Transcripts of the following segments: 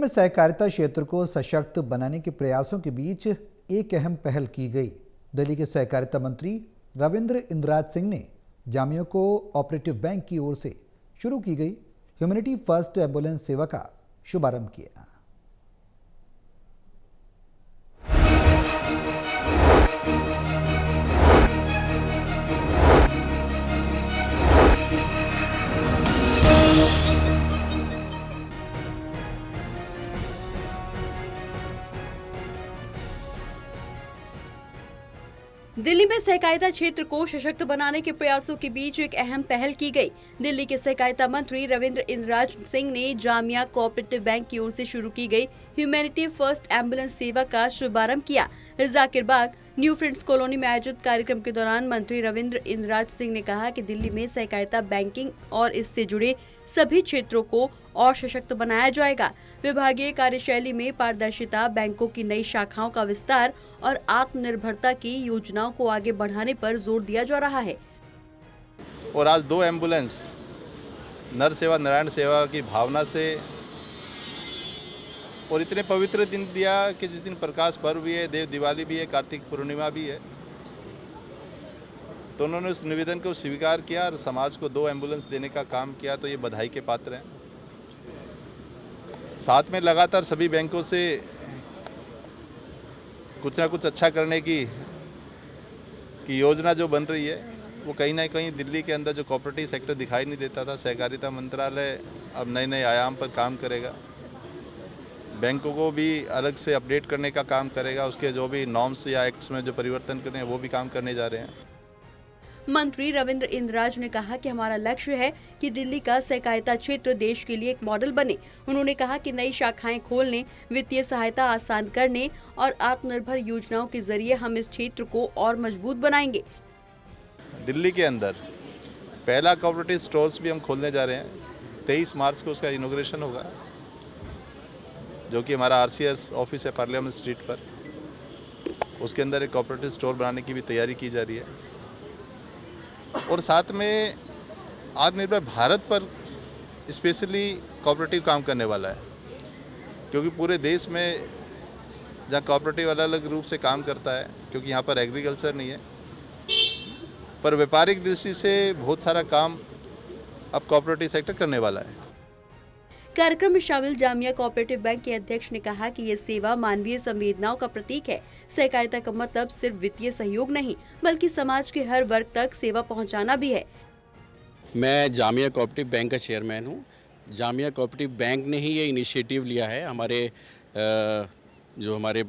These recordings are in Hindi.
में सहकारिता क्षेत्र को सशक्त बनाने के प्रयासों के बीच एक अहम पहल की गई। दिल्ली के सहकारिता मंत्री रविंद्र इंद्राज सिंह ने जामिया को ऑपरेटिव बैंक की ओर से शुरू की गई ह्यूमैनिटी फर्स्ट एम्बुलेंस सेवा का शुभारंभ किया। दिल्ली में सहकारिता क्षेत्र को सशक्त बनाने के प्रयासों के बीच एक अहम पहल की गई। दिल्ली के सहकारिता मंत्री रविंद्र इंद्राज सिंह ने जामिया कोऑपरेटिव बैंक की ओर से शुरू की गई ह्यूमैनिटी फर्स्ट एम्बुलेंस सेवा का शुभारंभ किया। जाकिर बाग न्यू फ्रेंड्स कॉलोनी में आयोजित कार्यक्रम के दौरान मंत्री रविंद्र इंद्राज सिंह ने कहा कि दिल्ली में सहकारिता बैंकिंग और इससे जुड़े सभी क्षेत्रों को और सशक्त बनाया जाएगा। विभागीय कार्यशैली में पारदर्शिता, बैंकों की नई शाखाओं का विस्तार और आत्मनिर्भरता की योजनाओं को आगे बढ़ाने पर जोर दिया जा रहा है। और आज 2 एम्बुलेंस नर सेवा नारायण सेवा की भावना से और इतने पवित्र दिन दिया कि जिस दिन प्रकाश पर्व भी है, देव दिवाली भी है, कार्तिक पूर्णिमा भी है, तो उन्होंने उस निवेदन को स्वीकार किया और समाज को 2 एम्बुलेंस देने का काम किया, तो ये बधाई के पात्र हैं। साथ में लगातार सभी बैंकों से कुछ ना कुछ अच्छा करने की योजना जो बन रही है, वो कहीं ना कहीं दिल्ली के अंदर जो कोऑपरेटिव सेक्टर दिखाई नहीं देता था, सहकारिता मंत्रालय अब नए नए आयाम पर काम करेगा। बैंकों को भी अलग से अपडेट करने का काम करेगा, उसके जो भी नॉर्म्स या एक्ट्स में जो परिवर्तन करने हैं वो भी काम करने जा रहे हैं। मंत्री रविंद्र इंद्राज ने कहा कि हमारा लक्ष्य है कि दिल्ली का सहकारिता क्षेत्र देश के लिए एक मॉडल बने। उन्होंने कहा कि नई शाखाएं खोलने, वित्तीय सहायता आसान करने और आत्मनिर्भर योजनाओं के जरिए हम इस क्षेत्र को और मजबूत बनाएंगे। दिल्ली के अंदर पहला कोऑपरेटिव स्टोर्स भी हम खोलने जा रहे हैं। 23 मार्च को उसका इनॉग्रेशन होगा, जो कि हमारा RCS ऑफिस है पार्लियामेंट स्ट्रीट पर। उसके अंदर एक कोऑपरेटिव स्टोर बनाने की भी तैयारी की जा रही है और साथ में आत्मनिर्भर भारत पर स्पेशली कोऑपरेटिव काम करने वाला है, क्योंकि पूरे देश में जहाँ कोऑपरेटिव अलग अलग रूप से काम करता है, क्योंकि यहाँ पर एग्रीकल्चर नहीं है, पर व्यापारिक दृष्टि से बहुत सारा काम अब कोऑपरेटिव सेक्टर करने वाला है। कार्यक्रम में शामिल जामिया कोऑपरेटिव बैंक के अध्यक्ष ने कहा कि ये सेवा मानवीय संवेदनाओं का प्रतीक है। सहकारिता का मतलब सिर्फ वित्तीय सहयोग नहीं, बल्कि समाज के हर वर्ग तक सेवा पहुंचाना भी है। मैं जामिया कोऑपरेटिव बैंक का चेयरमैन हूं। जामिया कोऑपरेटिव बैंक ने ही ये इनिशिएटिव लिया है। जो हमारे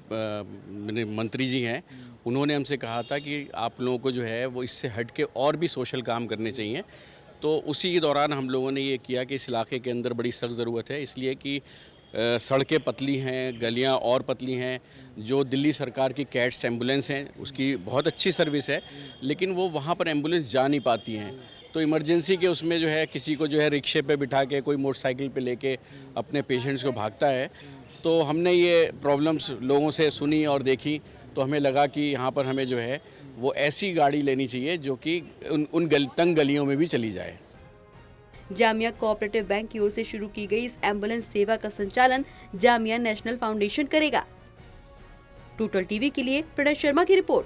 मंत्री जी हैं, उन्होंने हमसे कहा था कि आप लोगों को जो है वो इससे हट के और भी सोशल काम करने चाहिए। तो उसी के दौरान हम लोगों ने ये किया कि इस इलाके के अंदर बड़ी सख्त ज़रूरत है, इसलिए कि सड़कें पतली हैं, गलियां और पतली हैं। जो दिल्ली सरकार की कैट्स एम्बुलेंस हैं, उसकी बहुत अच्छी सर्विस है, लेकिन वो वहाँ पर एम्बुलेंस जा नहीं पाती हैं। तो इमरजेंसी के उसमें जो है किसी को जो है रिक्शे पे बिठा के, कोई मोटरसाइकिल पे लेके अपने पेशेंट्स को भागता है। तो हमने ये प्रॉब्लम्स लोगों से सुनी और देखी, तो हमें लगा कि यहाँ पर हमें जो है वो ऐसी गाड़ी लेनी चाहिए जो कि उन तंग गलियों में भी चली जाए। जामिया कोऑपरेटिव बैंक की ओर से शुरू की गई इस एम्बुलेंस सेवा का संचालन जामिया नेशनल फाउंडेशन करेगा। टोटल टीवी के लिए प्रणय शर्मा की रिपोर्ट।